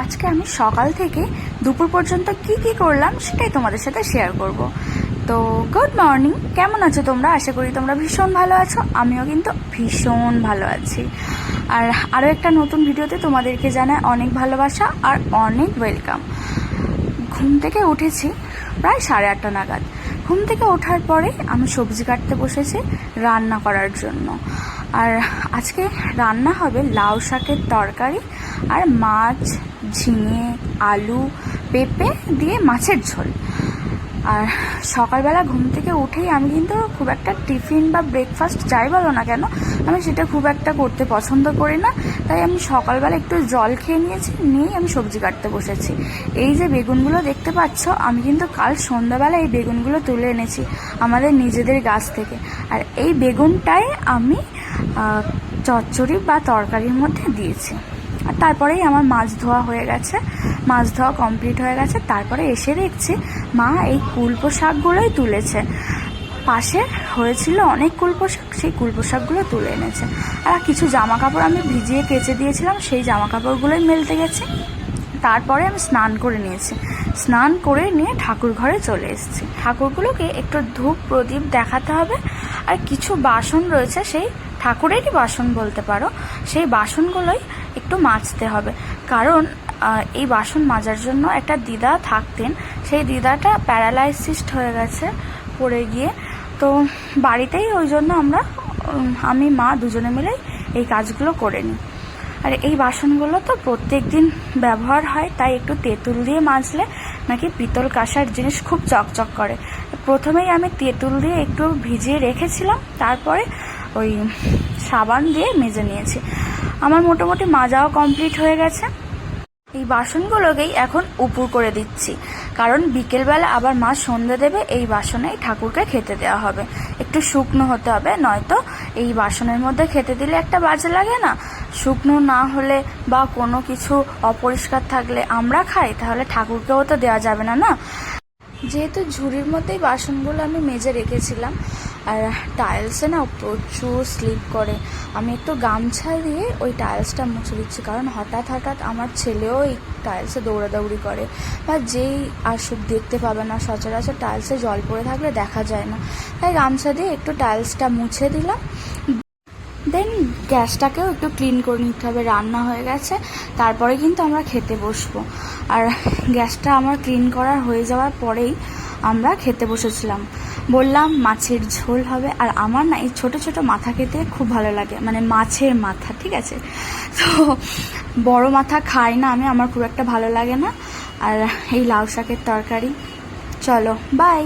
আজকে আমি সকাল থেকে দুপুর পর্যন্ত কি করলাম সেটাই তোমাদের সাথে শেয়ার করব। তো গুড মর্নিং, কেমন আছো তোমরা? আশা করি তোমরা ভীষণ ভালো আছো, আমিও কিন্তু ভীষণ ভালো আছি। আর আরও একটা নতুন ভিডিওতে তোমাদেরকে জানাই অনেক ভালোবাসা আর অনেক ওয়েলকাম। ঘুম থেকে উঠেছি প্রায় 8:30 নাগাদ। ঘুম থেকে ওঠার পরে আমি সবজি কাটতে বসেছি রান্না করার জন্য। আর আজকে রান্না হবে লাউ শাকের তরকারি আর মাছ, ঝিঙে, আলু, পেঁপে দিয়ে মাছের ঝোল। আর সকালবেলা ঘুম থেকে উঠেই আমি কিন্তু খুব একটা টিফিন বা ব্রেকফাস্ট যাই বলো না কেন, আমি সেটা খুব একটা করতে পছন্দ করি না। তাই আমি সকালবেলা একটু জল খেয়ে নিয়েই আমি সবজি কাটতে বসেছি। এই যে বেগুনগুলো দেখতে পাচ্ছ, আমি কিন্তু কাল সন্ধ্যাবেলা এই বেগুনগুলো তুলে এনেছি আমাদের নিজেদের গাছ থেকে। আর এই বেগুনটাই আমি চচ্চড়ি বা তরকারির মধ্যে দিয়েছি। আর তারপরেই আমার মাছ ধোয়া হয়ে গেছে, মাছ ধোয়া কমপ্লিট হয়ে গেছে। তারপরে এসে দেখছি মা এই কুলপো শাকগুলোই তুলেছে। পাশে হয়েছিল অনেক কুলপো শাক, সেই কুলপো শাকগুলো তুলে এনেছে। আর কিছু জামা কাপড় আমি ভিজিয়ে কেচে দিয়েছিলাম, সেই জামা কাপড়গুলোই মেলতে গেছে। তারপরে আমি স্নান করে নিয়েছি, স্নান করে নিয়ে ঠাকুর ঘরে চলে এসেছি। ঠাকুরগুলোকে একটু ধূপ প্রদীপ দেখাতে হবে। আর কিছু বাসন রয়েছে, সেই ঠাকুরেরই বাসন বলতে পারো, সেই বাসনগুলোই একটু মাজতে হবে। কারণ এই বাসন মাজার জন্য একটা দিদা থাকতেন, সেই দিদাটা প্যারালাইসিসড হয়ে গেছে পড়ে গিয়ে। তো বাড়িতেই ওই জন্য আমি মা দুজনে মিলেই এই কাজগুলো করে নিই। আর এই বাসনগুলো তো প্রত্যেক দিন ব্যবহার হয়, তাই একটু তেঁতুল দিয়ে মাজলে নাকি পিতল কাঁসার জিনিস খুব চকচক করে। প্রথমেই আমি তেঁতুল দিয়ে একটু ভিজিয়ে রেখেছিলাম, তারপরে ওই সাবান দিয়ে মেজে নিয়েছি। আমার মোটামুটি মাজাও কমপ্লিট হয়ে গেছে। এই বাসনগুলোকেই এখন উপুর করে দিচ্ছি, কারণ বিকেলবেলা আবার মা সন্ধ্যে দেবে, এই বাসনেই ঠাকুরকে খেতে দেওয়া হবে। একটু শুকনো হতে হবে, নয়তো এই বাসনের মধ্যে খেতে দিলে একটা বাজে লাগে না? শুকনো না হলে বা কোনো কিছু অপরিষ্কার থাকলে আমরা খাই, তাহলে ঠাকুরকেও তো দেওয়া যাবে না, না? যেহেতু ঝুড়ির মধ্যেই বাসনগুলো আমি মেজে রেখেছিলাম, আর টাইলসে না প্রচুর স্লিপ করে, আমি একটু গামছা দিয়ে ওই টাইলসটা মুছে দিচ্ছি। কারণ হঠাৎ আমার ছেলেও এই টাইলসে দৌড়াদৌড়ি করে, বা যেই আসুক দেখতে পাবে না, সচরাচর টাইলসে জল পড়ে থাকলে দেখা যায় না। তাই গামছা দিয়ে একটু টাইলসটা মুছে দিলাম। দেন গ্যাসটাকেও একটু ক্লিন করে নিতে হবে। রান্না হয়ে গেছে, তারপরে কিন্তু আমরা খেতে বসবো। আর গ্যাসটা আমার ক্লিন করা হয়ে যাওয়ার পরেই আমরা খেতে বসেছিলাম। বললাম মাছের ঝোল হবে। আর আমার না এই ছোটো ছোটো মাথা খেতে খুব ভালো লাগে, মানে মাছের মাথা, ঠিক আছে? তো বড় মাথা খাই না আমি, আমার খুব একটা ভালো লাগে না। আর এই লাউ শাকের তরকারি। চলো বাই।